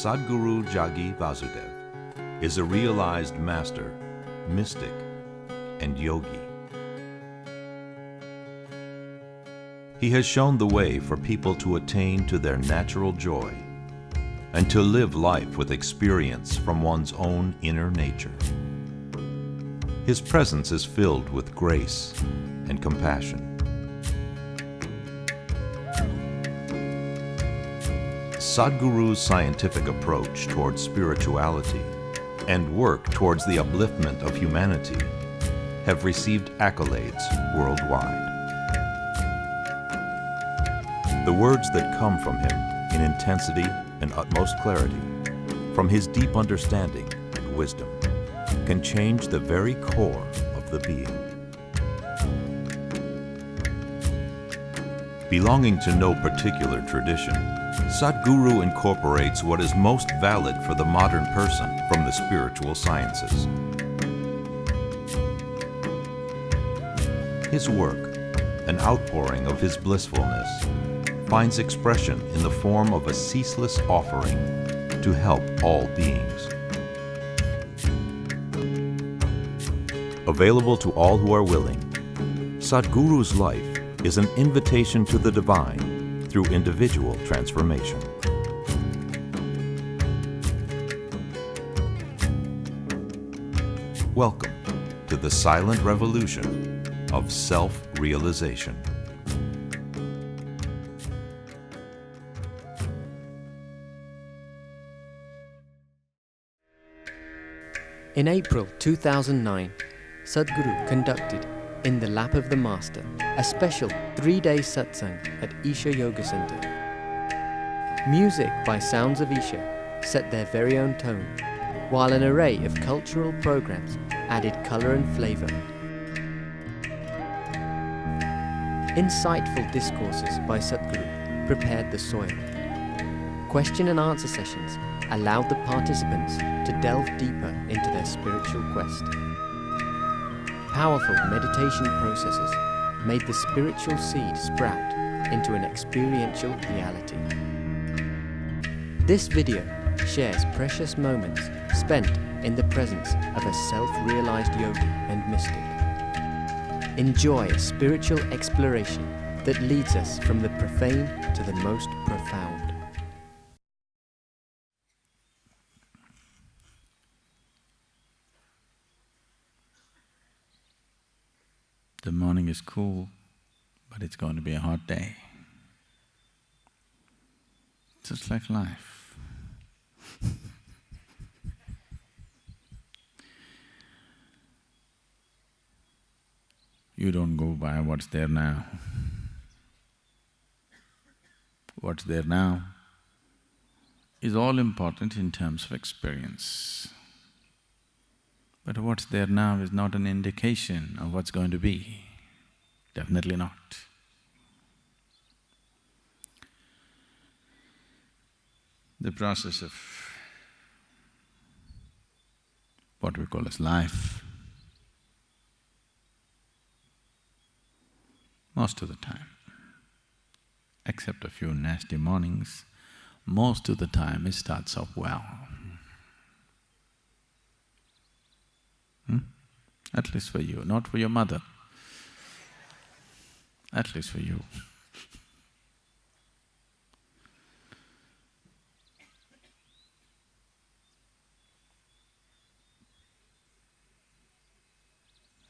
Sadhguru Jaggi Vasudev is a realized master, mystic, and yogi. He has shown the way for people to attain to their natural joy and to live life with experience from one's own inner nature. His presence is filled with grace and compassion. Sadhguru's scientific approach towards spirituality and work towards the upliftment of humanity have received accolades worldwide. The words that come from him in intensity and utmost clarity, from his deep understanding and wisdom, can change the very core of the being. Belonging to no particular tradition, Sadhguru incorporates what is most valid for the modern person from the spiritual sciences. His work, an outpouring of his blissfulness, finds expression in the form of a ceaseless offering to help all beings. Available to all who are willing, Sadhguru's life is an invitation to the divine through individual transformation. Welcome to the silent revolution of self-realization. In April 2009, Sadhguru conducted, in the lap of the Master, a special 3-day satsang at Isha Yoga Center. Music by Sounds of Isha set their very own tone, while an array of cultural programs added color and flavor. Insightful discourses by Sadhguru prepared the soil. Question and answer sessions allowed the participants to delve deeper into their spiritual quest. Powerful meditation processes made the spiritual seed sprout into an experiential reality. This video shares precious moments spent in the presence of a self-realized yogi and mystic. Enjoy a spiritual exploration that leads us from the profane to the most profound. The morning is cool, but it's going to be a hot day. Just like life. You don't go by what's there now. What's there now is all important in terms of experience. But what's there now is not an indication of what's going to be. Definitely not. The process of what we call as life, most of the time, except a few nasty mornings, most of the time it starts off well. At least for you, not for your mother. At least for you.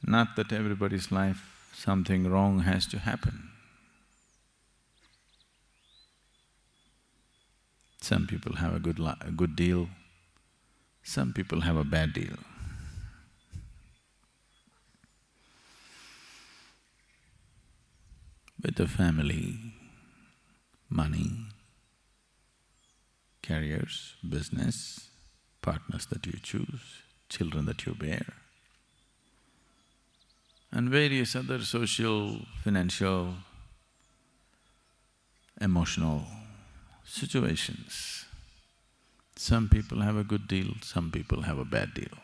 Not that everybody's life, something wrong has to happen. Some people have a good deal, some people have a bad deal. With the family, money, careers, business, partners that you choose, children that you bear, and various other social, financial, emotional situations. Some people have a good deal, some people have a bad deal.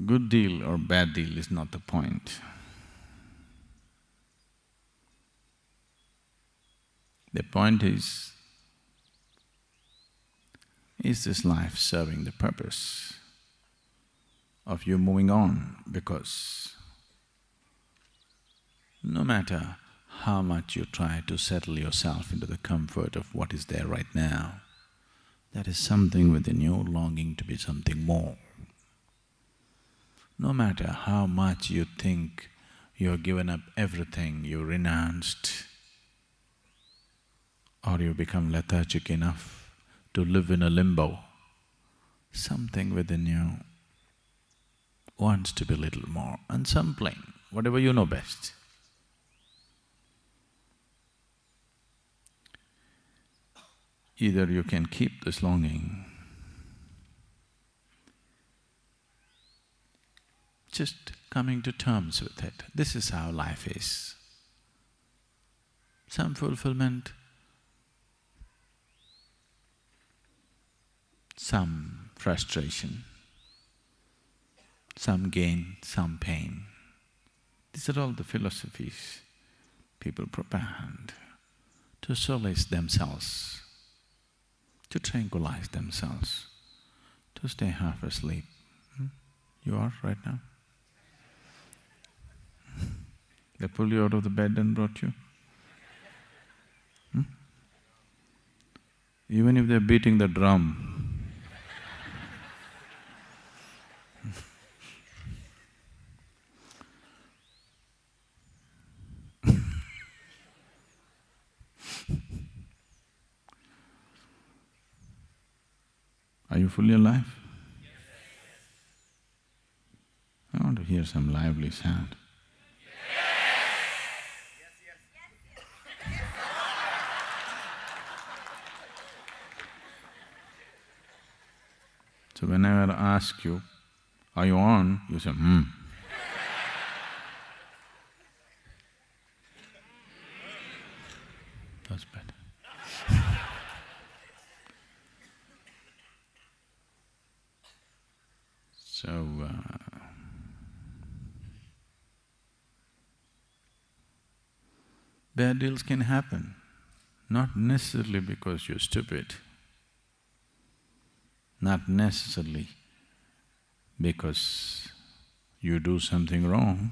Good deal or bad deal is not the point. The point is this life serving the purpose of you moving on? Because no matter how much you try to settle yourself into the comfort of what is there right now, there is something within you longing to be something more. No matter how much you think you have given up everything, you renounced, or you become lethargic enough to live in a limbo, something within you wants to be a little more, and something, whatever you know best. Either you can keep this longing, just coming to terms with it. This is how life is. Some fulfillment, some frustration, some gain, some pain. These are all the philosophies people propound to solace themselves, to tranquilize themselves, to stay half asleep. You are right now? They pulled you out of the bed and brought you? Even if they're beating the drum, are you fully alive? I want to hear some lively sound. So whenever I ask you, are you on? You say, That's better. So, bad deals can happen, not necessarily because you're stupid, not necessarily because you do something wrong.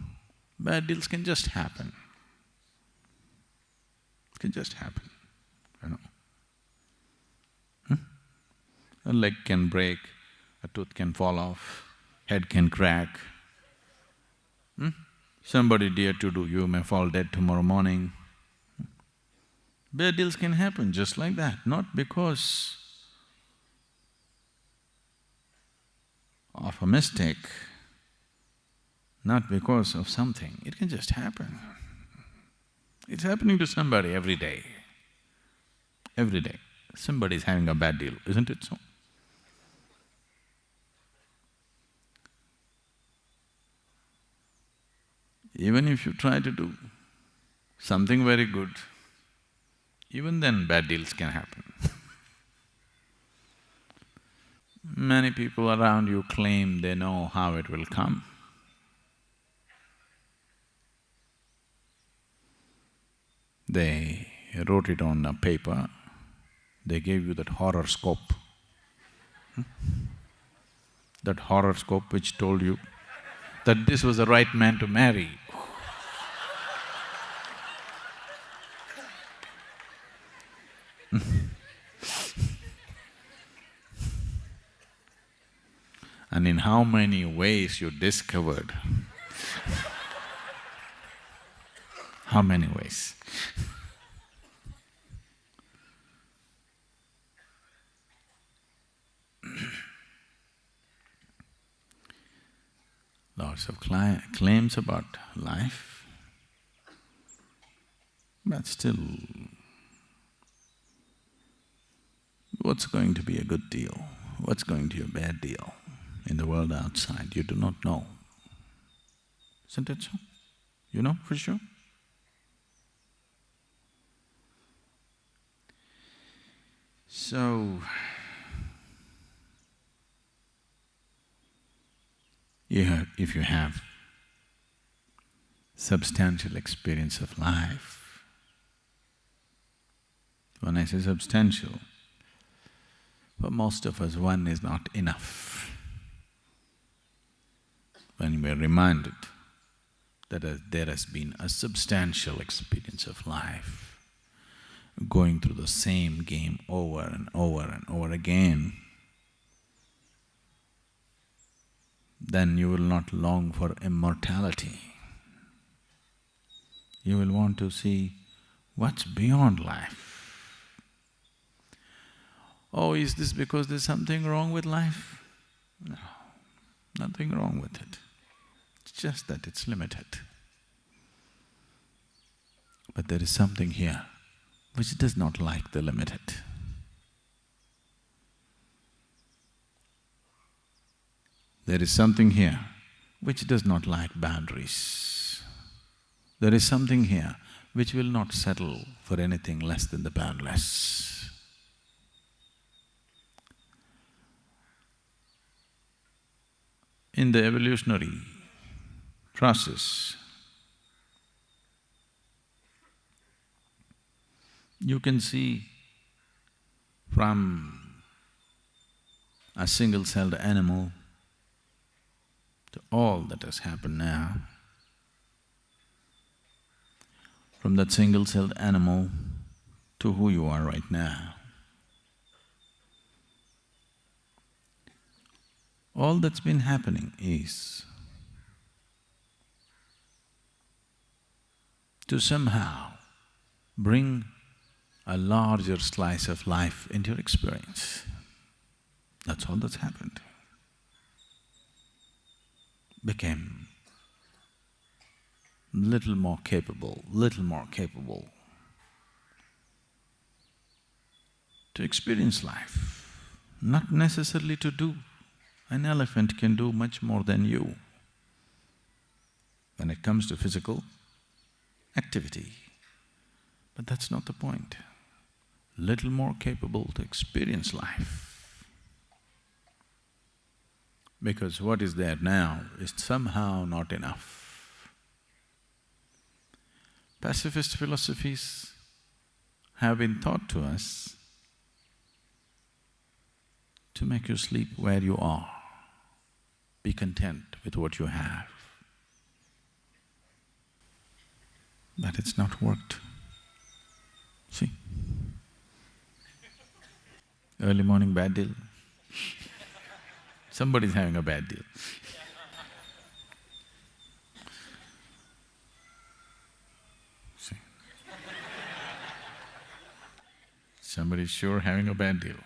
Bad deals can just happen. It can just happen, you know. A leg can break, a tooth can fall off, head can crack. Somebody dear to you may fall dead tomorrow morning. Bad deals can happen just like that, not because of a mistake, not because of something, it can just happen. It's happening to somebody every day. Every day, somebody is having a bad deal, isn't it so? Even if you try to do something very good, even then bad deals can happen. Many people around you claim they know how it will come. They wrote it on a paper, they gave you that horoscope. That horoscope which told you that this was the right man to marry. And in how many ways you discovered? How many ways? Lots of claims about life, but still, what's going to be a good deal? What's going to be a bad deal? In the world outside, you do not know. Isn't it so? You know for sure? So, if you have substantial experience of life, When I say substantial, for most of us, one is not enough. When we are reminded that there has been a substantial experience of life, going through the same game over and over and over again, then you will not long for immortality. You will want to see what's beyond life. Oh, is this because there's something wrong with life? No, nothing wrong with it. It's just that it's limited. But there is something here which does not like the limited. There is something here which does not like boundaries. There is something here which will not settle for anything less than the boundless. In the evolutionary process, you can see from a single-celled animal to all that has happened now, from that single-celled animal to who you are right now. All that's been happening is to somehow bring a larger slice of life into your experience. That's all that's happened. Became little more capable to experience life, not necessarily to do. An elephant can do much more than you when it comes to physical activity. But that's not the point. Little more capable to experience life. Because what is there now is somehow not enough. Pacifist philosophies have been taught to us to make you sleep where you are. Be content with what you have. But it's not worked. See? Early morning bad deal. Somebody's having a bad deal. See? Somebody's sure having a bad deal.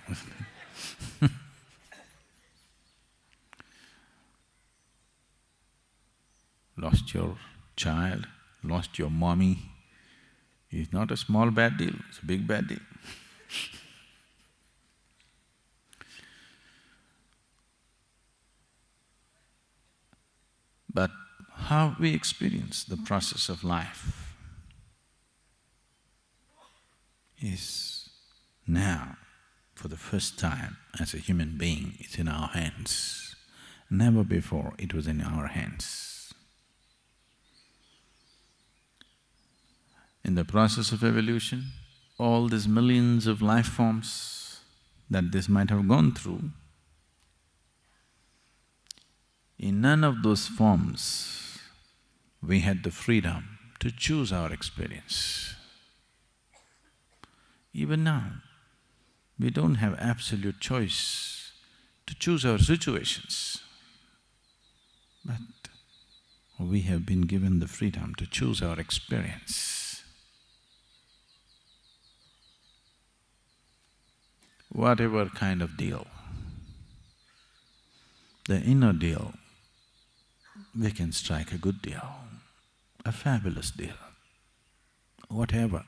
Lost your child, lost your mommy. It's not a small bad deal, it's a big bad deal. But how we experience the process of life is now, for the first time as a human being, it's in our hands. Never before it was in our hands. In the process of evolution, all these millions of life forms that this might have gone through, in none of those forms we had the freedom to choose our experience. Even now, we don't have absolute choice to choose our situations, but we have been given the freedom to choose our experience. Whatever kind of deal, the inner deal, we can strike a good deal, a fabulous deal, whatever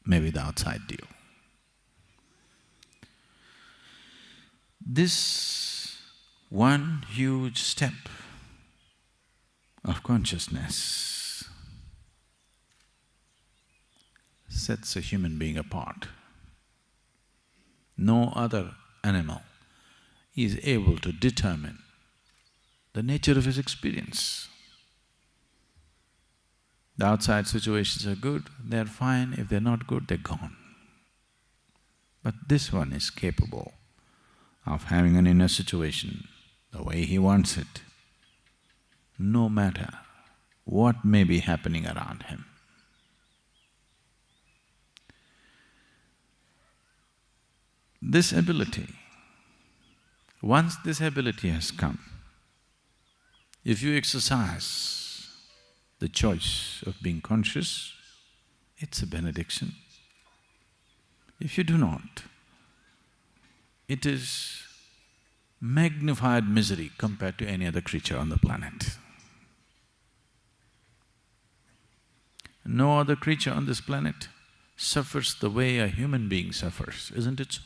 may be the outside deal. This one huge step of consciousness sets a human being apart. No other animal is able to determine the nature of his experience. The outside situations are good, they're fine. If they're not good, they're gone. But this one is capable of having an inner situation the way he wants it, no matter what may be happening around him. This ability, once this ability has come, if you exercise the choice of being conscious, it's a benediction. If you do not, it is magnified misery compared to any other creature on the planet. No other creature on this planet suffers the way a human being suffers, isn't it so?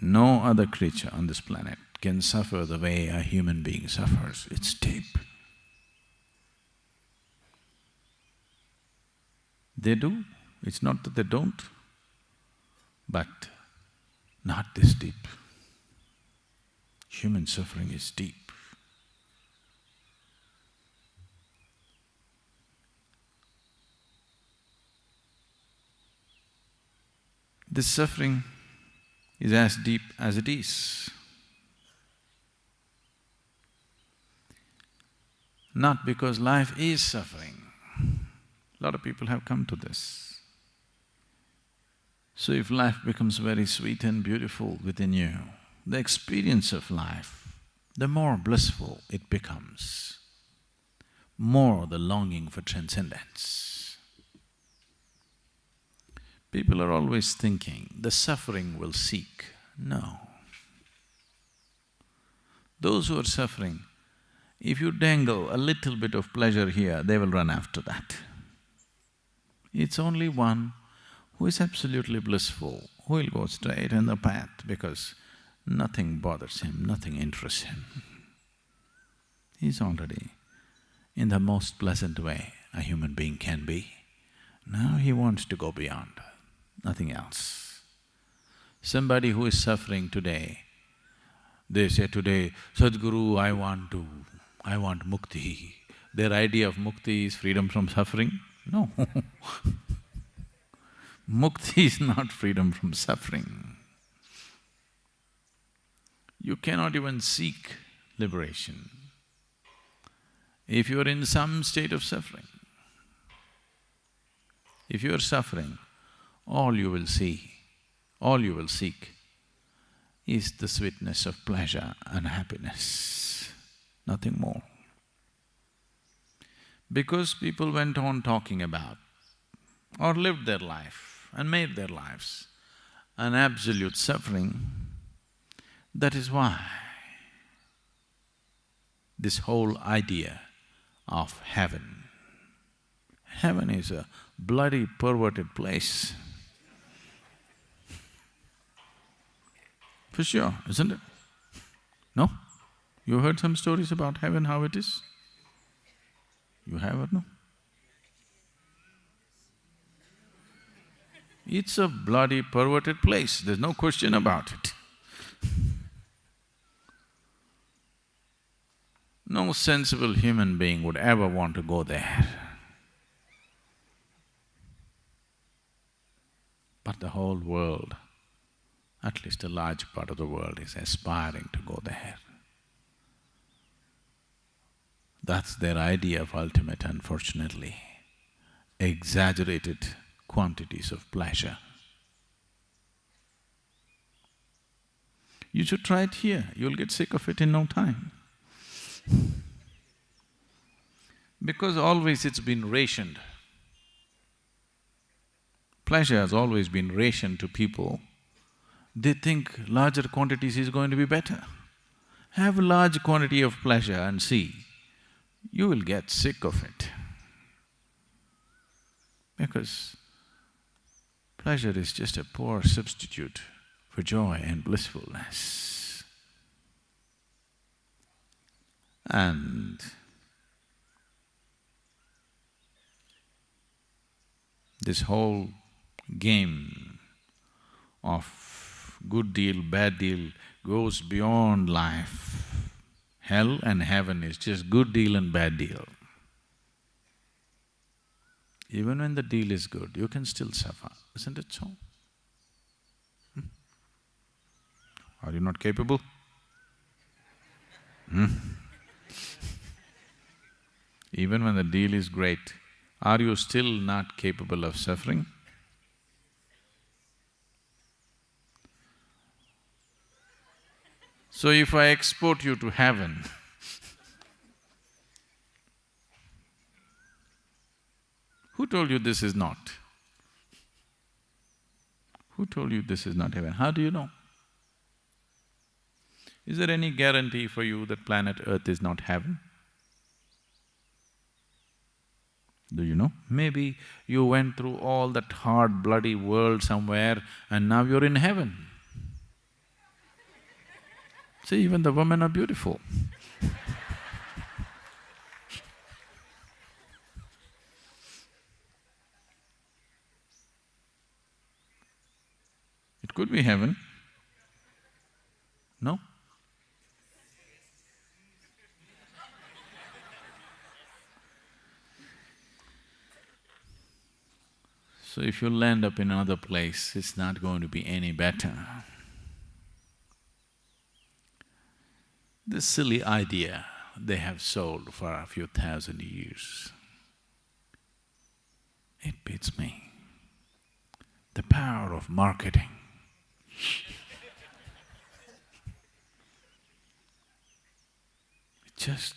No other creature on this planet can suffer the way a human being suffers. It's deep. They do, it's not that they don't, but not this deep. Human suffering is deep. This suffering is as deep as it is. Not because life is suffering. A lot of people have come to this. So if life becomes very sweet and beautiful within you, the experience of life, the more blissful it becomes, more the longing for transcendence. People are always thinking, the suffering will seek. No. Those who are suffering, if you dangle a little bit of pleasure here, they will run after that. It's only one who is absolutely blissful, who will go straight on the path because nothing bothers him, nothing interests him. He's already in the most pleasant way a human being can be. Now he wants to go beyond, nothing else. Somebody who is suffering today, they say today, Sadhguru, I want mukti. Their idea of mukti is freedom from suffering? No. Mukti is not freedom from suffering. You cannot even seek liberation if you are in some state of suffering. If you are suffering, all you will see, all you will seek is the sweetness of pleasure and happiness, nothing more. Because people went on talking about or lived their life and made their lives an absolute suffering, that is why this whole idea of heaven is a bloody perverted place. For sure, isn't it? No? You heard some stories about heaven, how it is? You have or no? It's a bloody perverted place, there's no question about it. No sensible human being would ever want to go there. But the whole world, at least a large part of the world, is aspiring to go there. That's their idea of ultimate, unfortunately. Exaggerated quantities of pleasure. You should try it here, you'll get sick of it in no time. Because always it's been rationed. Pleasure has always been rationed to people. They think larger quantities is going to be better. Have a large quantity of pleasure and see, you will get sick of it. Because pleasure is just a poor substitute for joy and blissfulness. And this whole game of good deal, bad deal goes beyond life. Hell and heaven is just good deal and bad deal. Even when the deal is good, you can still suffer, isn't it so? Are you not capable? Even when the deal is great, are you still not capable of suffering? So if I export you to heaven, who told you this is not? Who told you this is not heaven? How do you know? Is there any guarantee for you that planet Earth is not heaven? Do you know? Maybe you went through all that hard, bloody world somewhere and now you're in heaven. See, even the women are beautiful. It could be heaven. No? So if you'll end up in another place, it's not going to be any better. This silly idea they have sold for a few thousand years, it beats me. The power of marketing. It's just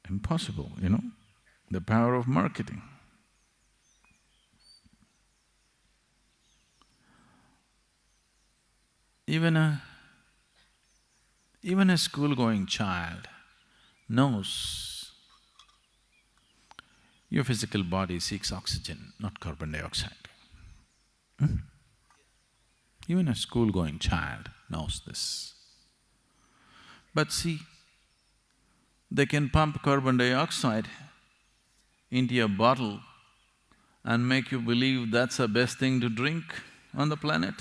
impossible, you know, the power of marketing. Even a school-going child knows your physical body seeks oxygen, not carbon dioxide. Even a school-going child knows this. But see, they can pump carbon dioxide into a bottle and make you believe that's the best thing to drink on the planet.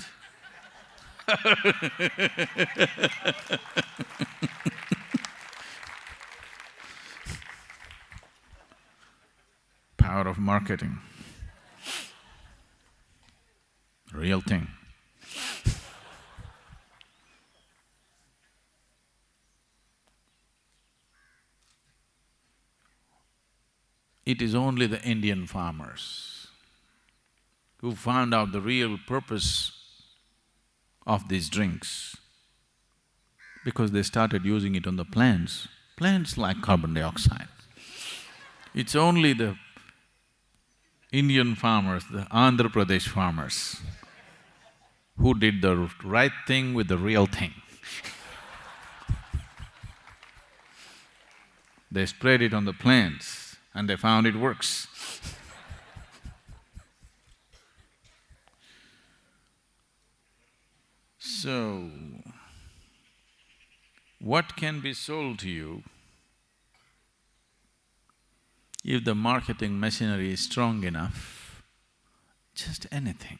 Power of marketing. Real thing. It is only the Indian farmers who found out the real purpose of these drinks, because they started using it on the plants. Plants like carbon dioxide. It's only the Indian farmers, the Andhra Pradesh farmers, who did the right thing with the real thing. They sprayed it on the plants and they found it works. So, what can be sold to you if the marketing machinery is strong enough? Just anything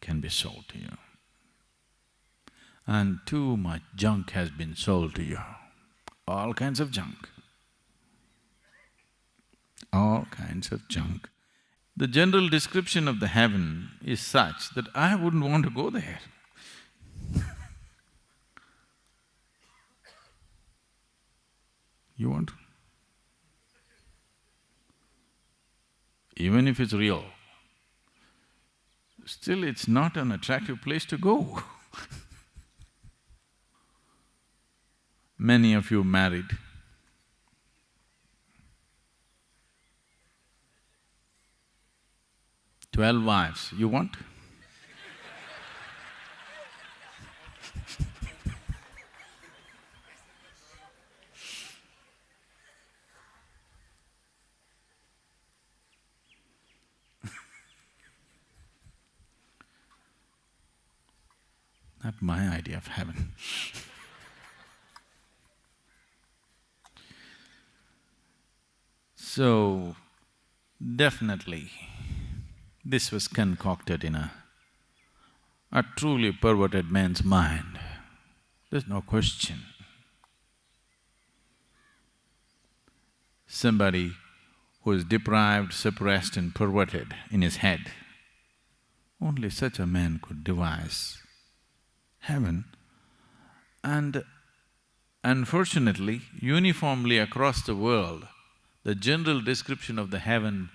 can be sold to you. And too much junk has been sold to you, all kinds of junk. All kinds of junk. The general description of the heaven is such that I wouldn't want to go there. You want? Even if it's real, still it's not an attractive place to go. Many of you married. "12 wives, you want?" Not my idea of heaven. So, definitely, this was concocted in a a truly perverted man's mind. There's no question. Somebody who is deprived, suppressed and perverted in his head, only such a man could devise heaven. And unfortunately, uniformly across the world, the general description of the heaven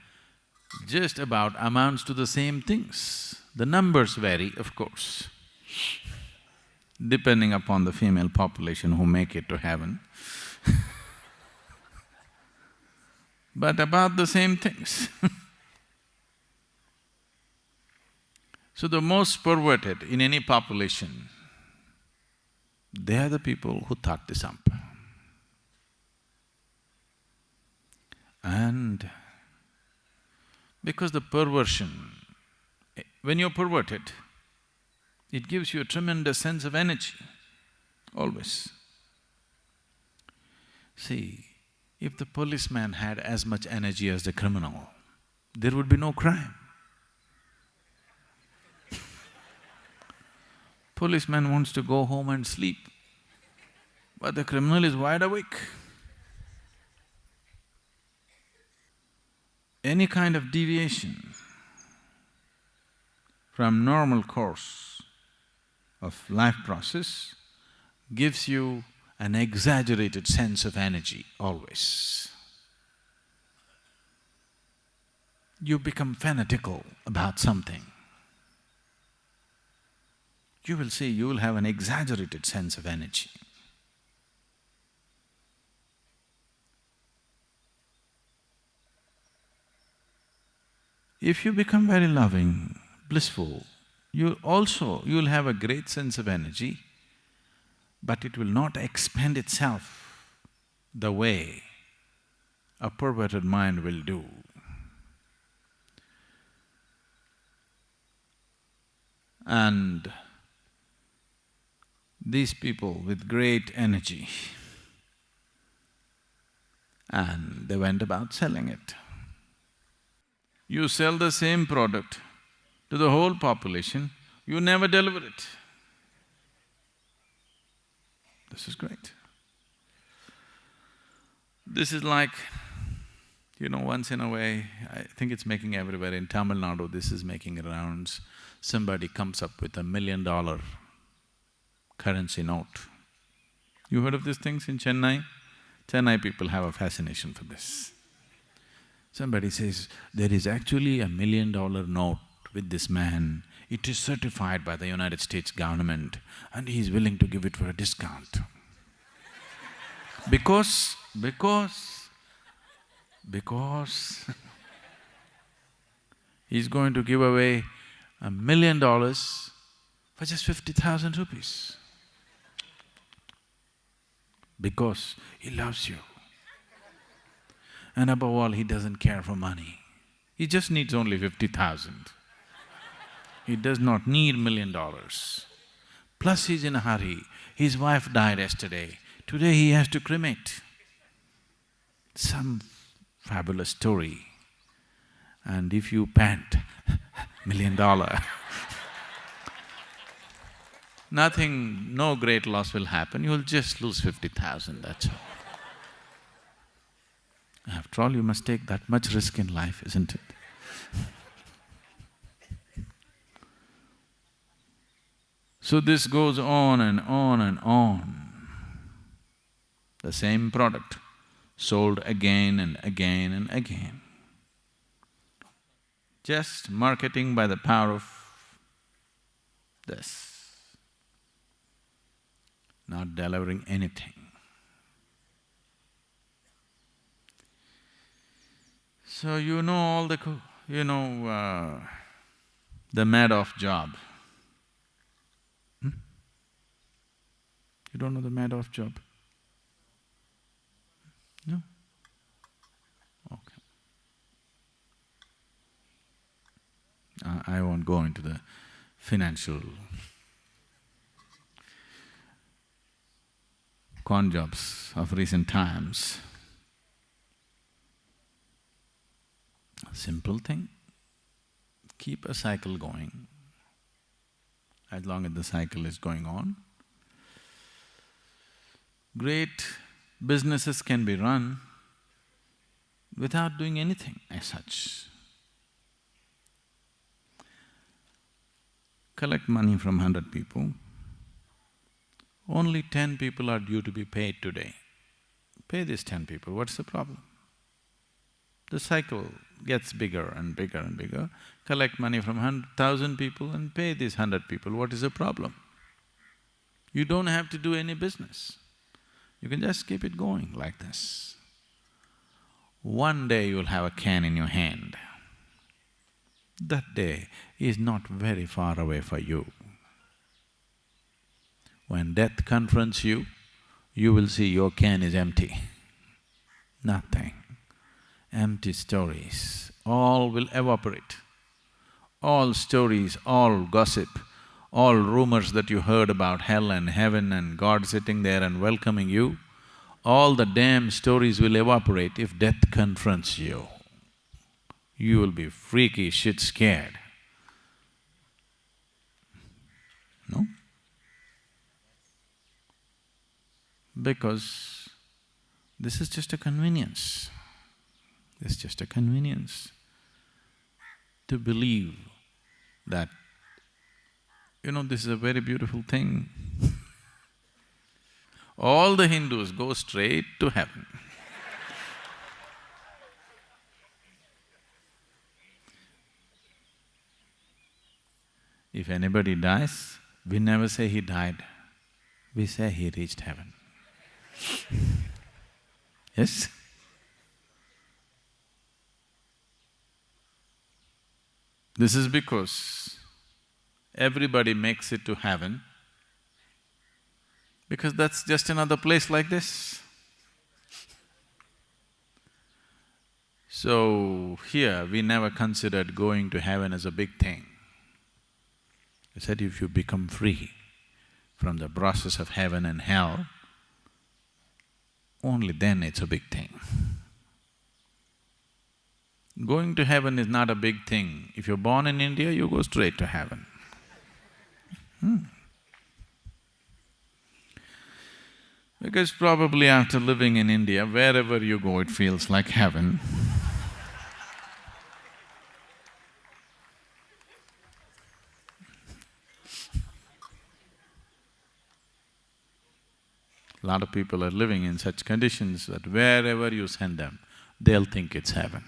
just about amounts to the same things. The numbers vary, of course, depending upon the female population who make it to heaven but about the same things So the most perverted in any population, they are the people who thought this up. And because the perversion, when you're perverted, it gives you a tremendous sense of energy, always. See, if the policeman had as much energy as the criminal, there would be no crime. Policeman wants to go home and sleep, but the criminal is wide awake. Any kind of deviation from normal course of life process gives you an exaggerated sense of energy always. You become fanatical about something. You will see, you will have an exaggerated sense of energy. If you become very loving, blissful, you'll have a great sense of energy, but it will not expend itself the way a perverted mind will do. And these people with great energy, and they went about selling it. You sell the same product to the whole population, you never deliver it. This is great. This is like, once in a way, I think it's making everywhere, in Tamil Nadu this is making rounds, somebody comes up with $1 million currency note. You heard of these things in Chennai? Chennai people have a fascination for this. Somebody says, there is actually $1 million note with this man, it is certified by the United States government and he is willing to give it for a discount. Because he's going to give away $1 million for just 50,000 rupees. Because he loves you. And above all, he doesn't care for money. He just needs only 50,000. He does not need $1 million. Plus he's in a hurry. His wife died yesterday. Today he has to cremate. Some fabulous story. And if you pant $1 million, nothing, no great loss will happen, you'll just lose 50,000, that's all. After all, you must take that much risk in life, isn't it? So this goes on and on and on. The same product, sold again and again and again. Just marketing by the power of this, not delivering anything. So you know all the… the Madoff job. You don't know the Madoff job? No? Okay. I won't go into the financial con jobs of recent times. Simple thing, keep a cycle going as long as the cycle is going on. Great businesses can be run without doing anything as such. Collect money from 100 people, only 10 people are due to be paid today. Pay these 10 people, what's the problem? The cycle gets bigger and bigger and bigger. Collect money from 1,000 people and pay these 100 people, what is the problem? You don't have to do any business. You can just keep it going like this. One day you'll have a can in your hand. That day is not very far away for you. When death confronts you, you will see your can is empty. Nothing. Empty stories, all will evaporate. All stories, all gossip, all rumors that you heard about hell and heaven and God sitting there and welcoming you, all the damn stories will evaporate if death confronts you. You will be freaky shit scared. No? Because this is just a convenience. It's just a convenience to believe that, this is a very beautiful thing. All the Hindus go straight to heaven. If anybody dies, we never say he died, we say he reached heaven. Yes? This is because everybody makes it to heaven because that's just another place like this. So, here we never considered going to heaven as a big thing. I said if you become free from the process of heaven and hell, only then it's a big thing. Going to heaven is not a big thing. If you're born in India, you go straight to heaven. Because probably after living in India, wherever you go, it feels like heaven. A lot of people are living in such conditions that wherever you send them, they'll think it's heaven.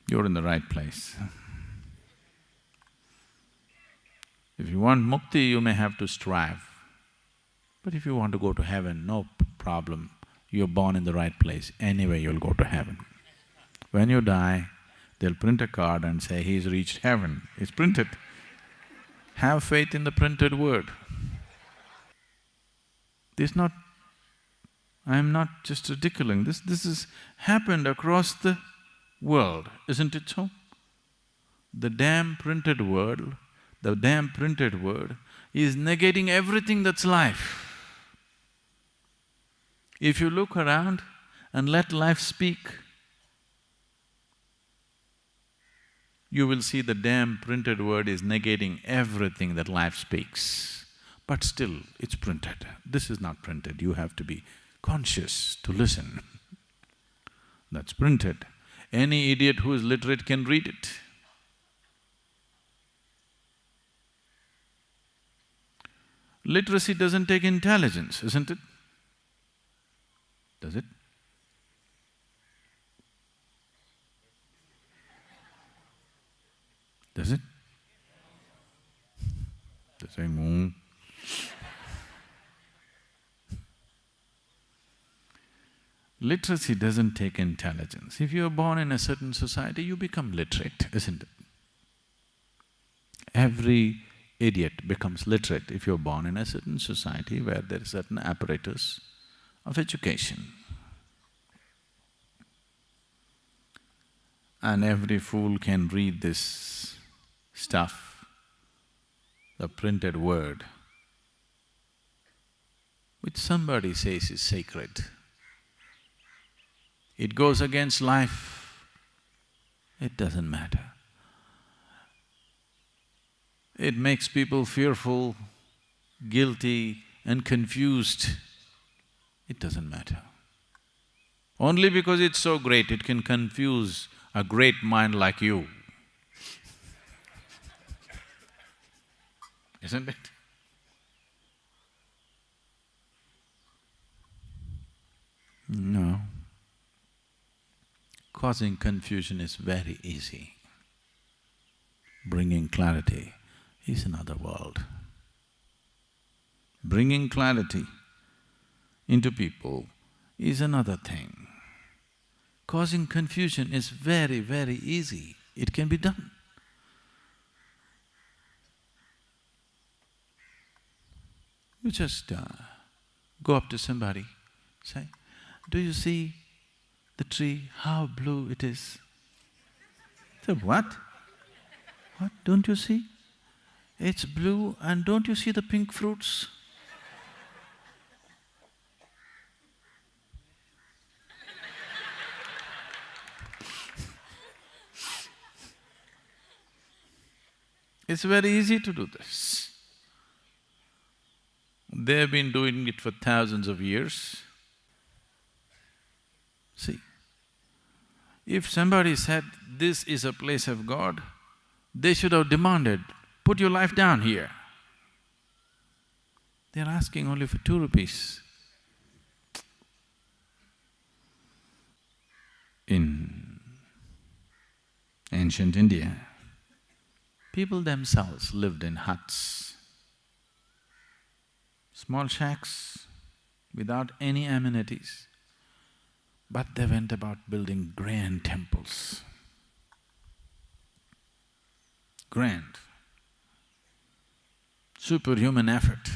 You're in the right place. If you want mukti, you may have to strive. But if you want to go to heaven, no problem. You're born in the right place, anyway you'll go to heaven. When you die, they'll print a card and say, he's reached heaven. It's printed. Have faith in the printed word. I'm not just ridiculing, this has happened across the world, isn't it so? The damn printed word is negating everything that's life. If you look around and let life speak, you will see the damn printed word is negating everything that life speaks. But still, it's printed. This is not printed, you have to be conscious to listen. That's printed. Any idiot who is literate can read it. Literacy doesn't take intelligence, isn't it? Does it? Does it? They're saying, Literacy doesn't take intelligence. If you're born in a certain society, you become literate, isn't it? Every idiot becomes literate if you're born in a certain society where there is certain apparatus of education. And every fool can read this stuff, the printed word, which somebody says is sacred. It goes against life. it doesn't matter. It makes people fearful, guilty and confused. It doesn't matter. Only because it's so great, it can confuse a great mind like you. Isn't it? No. Causing confusion is very easy. Bringing clarity is another world. Bringing clarity into people is another thing. Causing confusion is very, very easy. It can be done. You just go up to somebody, say, "Do you see the tree, how blue it is?" Say, "What? What, don't you see? It's blue and don't you see the pink fruits?" It's very easy to do this. They've been doing it for thousands of years. See, if somebody said, "This is a place of God," they should have demanded, "Put your life down here." They're asking only for 2 rupees. In ancient India, people themselves lived in huts, small shacks, without any amenities, but they went about building grand temples. Grand, superhuman effort.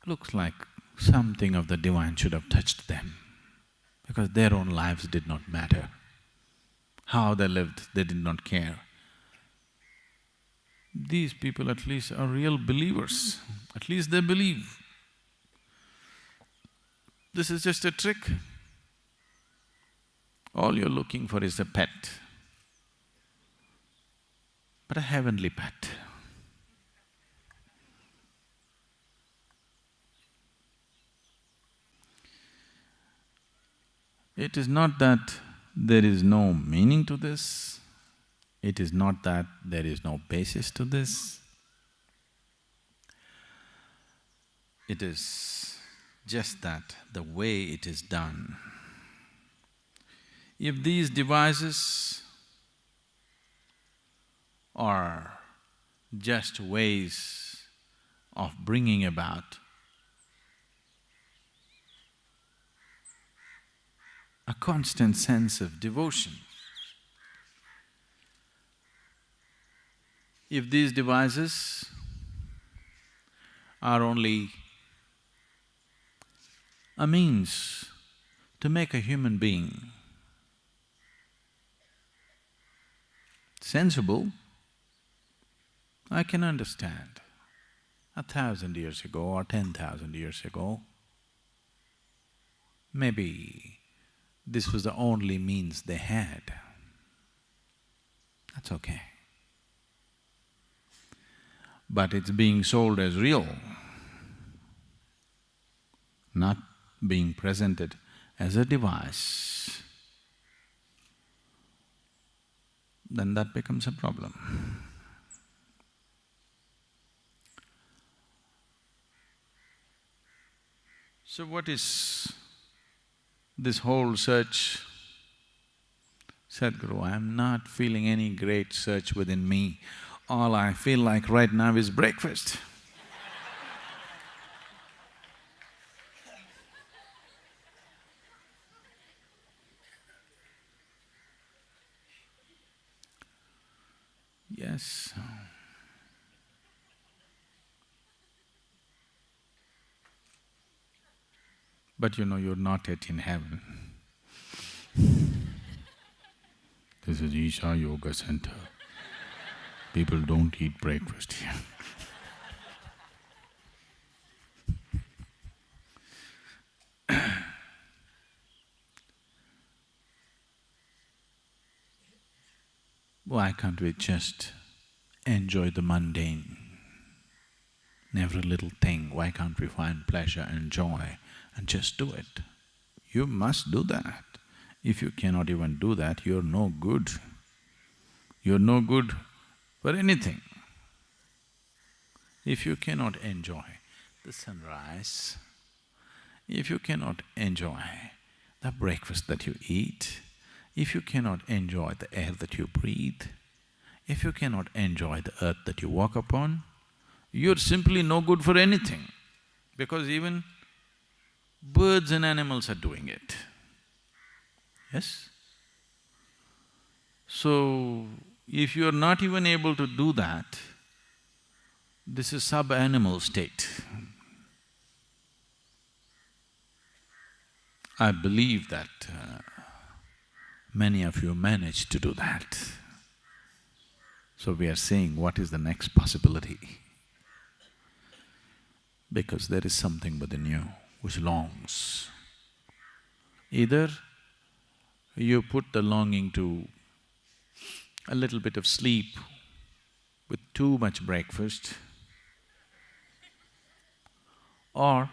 Looks like something of the divine should have touched them, because their own lives did not matter. How they lived, they did not care. These people at least are real believers, at least they believe. This is just a trick. All you're looking for is a pet, but a heavenly pet. It is not that there is no meaning to this, it is not that there is no basis to this. It is just that the way it is done. If these devices are just ways of bringing about a constant sense of devotion, if these devices are only a means to make a human being sensible, I can understand. 1,000 years ago or 10,000 years ago, maybe this was the only means they had. That's okay. But it's being sold as real, not being presented as a device, then that becomes a problem. So what is this whole search? Sadhguru, I'm not feeling any great search within me. All I feel like right now is breakfast. Yes. But you know, you're not yet in heaven. This is Isha Yoga Center. People don't eat breakfast here. why can't we just enjoy the mundane? In every little thing, why can't we find pleasure and joy and just do it? You must do that. If you cannot even do that, you're no good. You're no good for anything. If you cannot enjoy the sunrise, if you cannot enjoy the breakfast that you eat, if you cannot enjoy the air that you breathe, if you cannot enjoy the earth that you walk upon, you're simply no good for anything, because even birds and animals are doing it. Yes? So, if you're not even able to do that, this is sub-animal state. I believe that many of you managed to do that. So we are seeing what is the next possibility. Because there is something within you which longs. Either you put the longing to a little bit of sleep with too much breakfast, or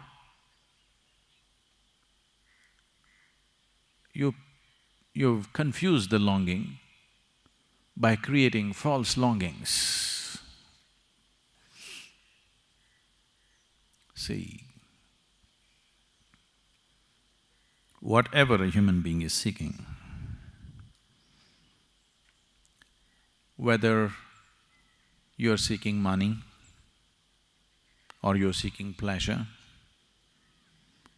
you've confused the longing by creating false longings. See, whatever a human being is seeking, whether you're seeking money or you're seeking pleasure,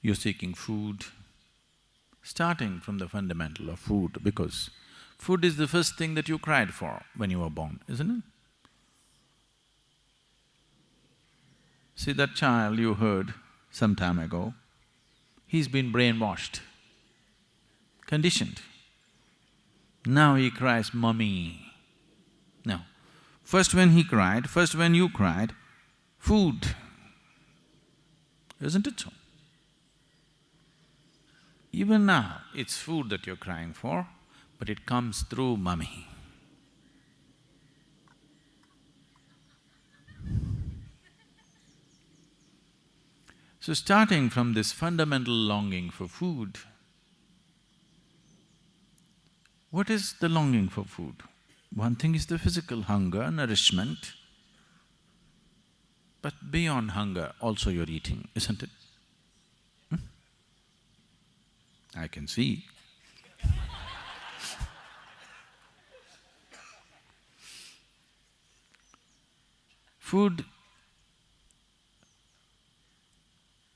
you're seeking food, starting from the fundamental of food, because food is the first thing that you cried for when you were born, isn't it? See, that child you heard some time ago, he's been brainwashed, conditioned. Now he cries, "Mummy." No. First when he cried, first when you cried, food. Isn't it so? Even now, it's food that you're crying for, but it comes through mummy. So starting from this fundamental longing for food, what is the longing for food? One thing is the physical hunger, nourishment, but beyond hunger also you're eating, isn't it? I can see. Food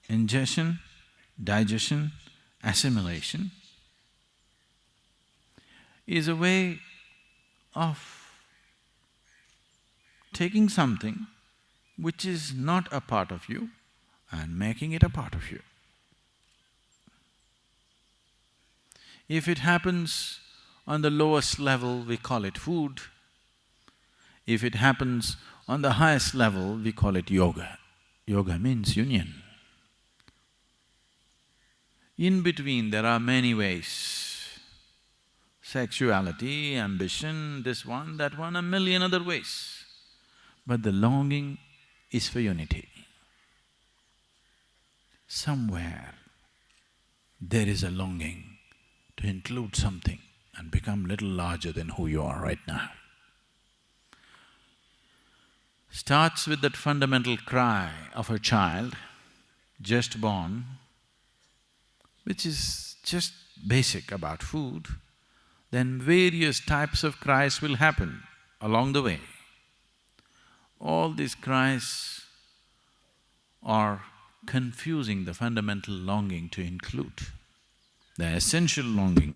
ingestion, digestion, assimilation is a way of taking something which is not a part of you and making it a part of you. If it happens on the lowest level, we call it food. If it happens on the highest level, we call it yoga. Yoga means union. In between, there are many ways. Sexuality, ambition, this one, that one, a million other ways. But the longing is for unity. Somewhere there is a longing to include something and become little larger than who you are right now. Starts with that fundamental cry of a child just born, which is just basic about food, then various types of cries will happen along the way. All these cries are confusing the fundamental longing to include, the essential longing.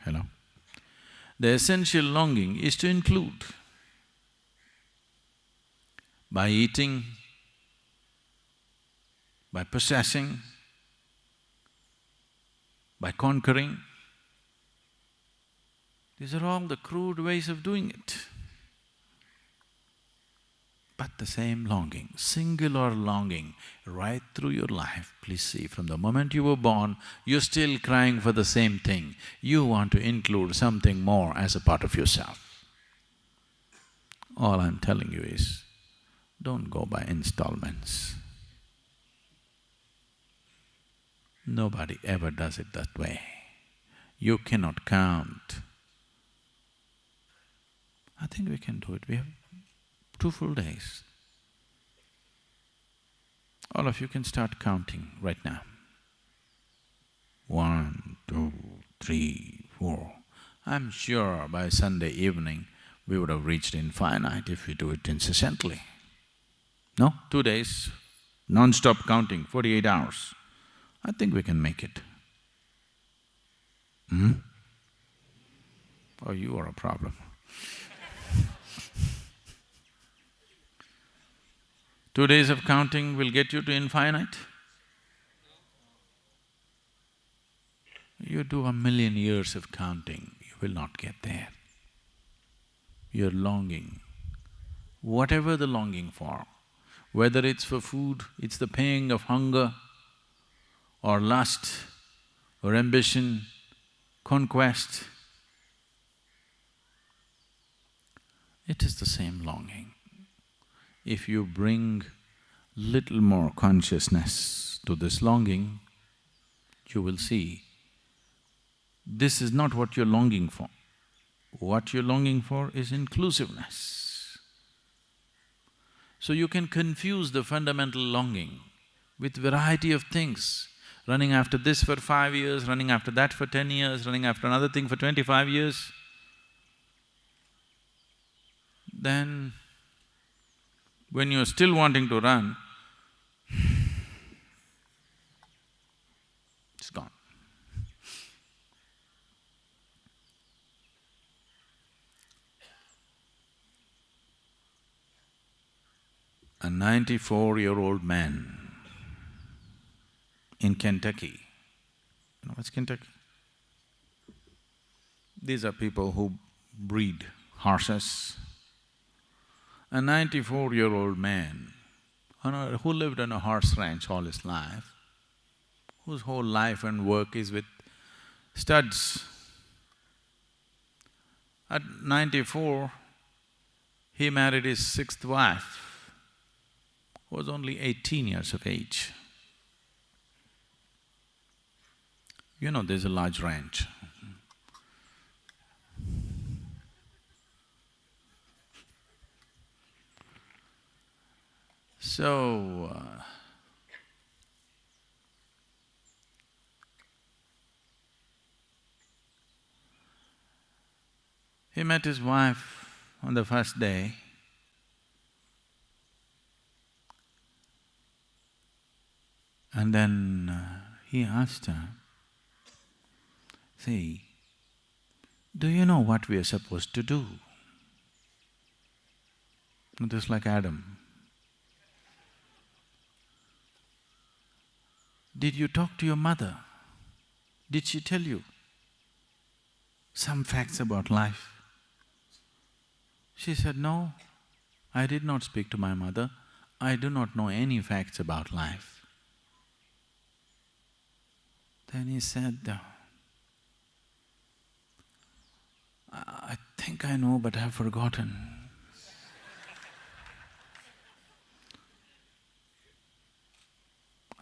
Hello? The essential longing is to include. By eating, by possessing, by conquering. These are all the crude ways of doing it. but the same longing, singular longing, right through your life. Please see, from the moment you were born, you're still crying for the same thing. You want to include something more as a part of yourself. All I'm telling you is, don't go by installments. Nobody ever does it that way. You cannot count. I think we can do it. We have 2 full days. All of you can start counting right now. 1, 2, 3, 4. I'm sure by Sunday evening we would have reached infinite if we do it incessantly. No? 2 days, non-stop counting, 48 hours. I think we can make it. Oh, you are a problem. 2 days of counting will get you to infinite? You do 1,000,000 years of counting, you will not get there. You're longing, whatever the longing for, whether it's for food, it's the pang of hunger, or lust, or ambition, conquest, it is the same longing. If you bring little more consciousness to this longing, you will see this is not what you're longing for. What you're longing for is inclusiveness. So you can confuse the fundamental longing with variety of things, running after this for 5 years, running after that for 10 years, running after another thing for 25 years. Then, when you're still wanting to run, it's gone. A 94-year-old man in Kentucky. You know what's Kentucky? These are people who breed horses. A 94-year-old man who lived on a horse ranch all his life, whose whole life and work is with studs. At 94, he married his 6th wife, who was only 18 years of age. You know, there's a large ranch. So, he met his wife on the first day. And then he asked her, "See, do you know what we are supposed to do?" Just like Adam. "Did you talk to your mother? Did she tell you some facts about life?" She said, "No, I did not speak to my mother. I do not know any facts about life." Then he said, "I think I know, but I've forgotten."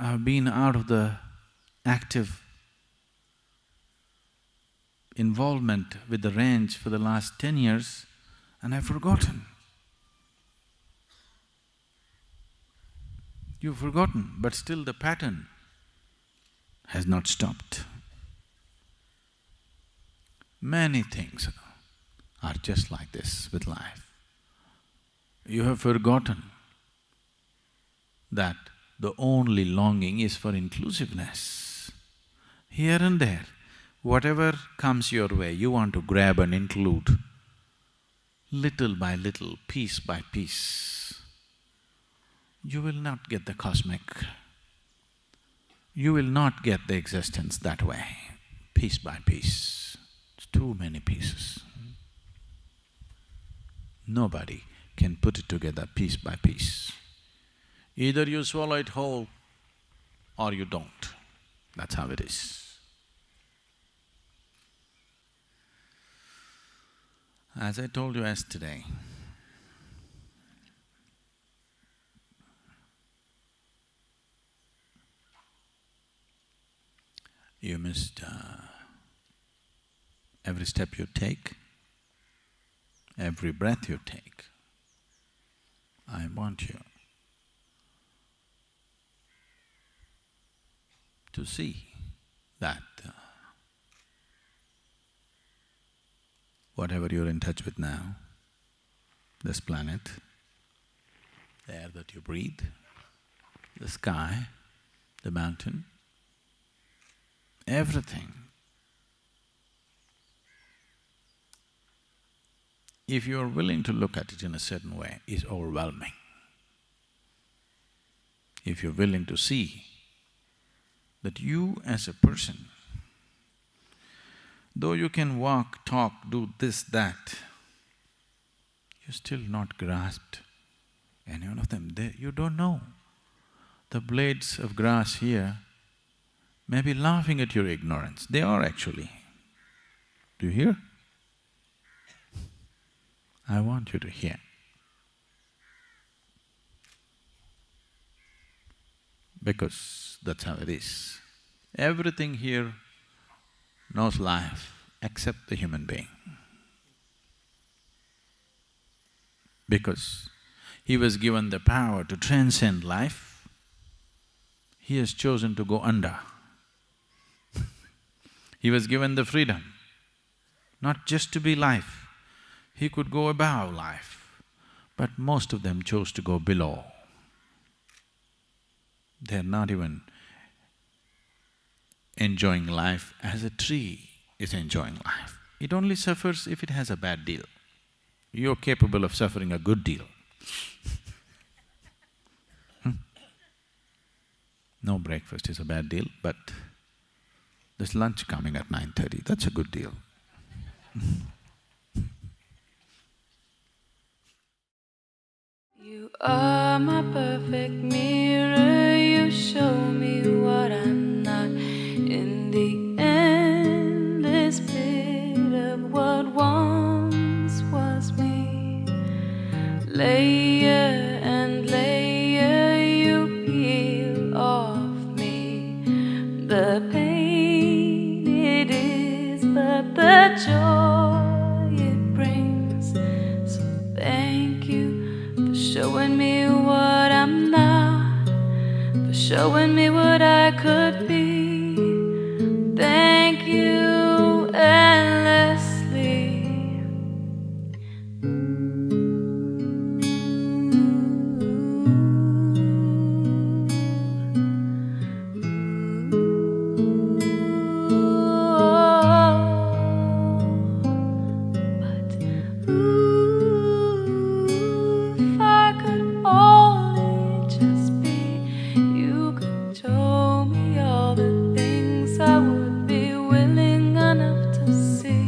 I've been out of the active involvement with the ranch for the last 10 years and I've forgotten. You've forgotten, but still the pattern has not stopped. Many things are just like this with life. You have forgotten that the only longing is for inclusiveness. Here and there, whatever comes your way, you want to grab and include, little by little, piece by piece. You will not get the cosmic. You will not get the existence that way, piece by piece. It's too many pieces. Nobody can put it together piece by piece. Either you swallow it whole or you don't. That's how it is. As I told you yesterday, you must… every step you take, every breath you take, I want you to see that whatever you're in touch with now, this planet, the air that you breathe, the sky, the mountain, everything, if you're willing to look at it in a certain way, is overwhelming. If you're willing to see that you as a person, though you can walk, talk, do this, that, you're still not grasped any one of them. You don't know. The blades of grass here may be laughing at your ignorance. They are actually. Do you hear? I want you to hear. Because that's how it is. Everything here knows life except the human being. Because he was given the power to transcend life, he has chosen to go under. He was given the freedom, not just to be life, he could go above life, but most of them chose to go below. They're not even enjoying life as a tree is enjoying life. It only suffers if it has a bad deal. You're capable of suffering a good deal. No breakfast is a bad deal, but there's lunch coming at 9:30, that's a good deal. You are my perfect mirror, you show me what I'm not. In the endless pit of what once was me, layer and layer you peel off me. The pain it is, but the joy it brings. So thank you for showing me what I'm not, for showing me what I could be. Thank you endlessly. But if I could only just be, you could show me all the things I would be willing enough to see.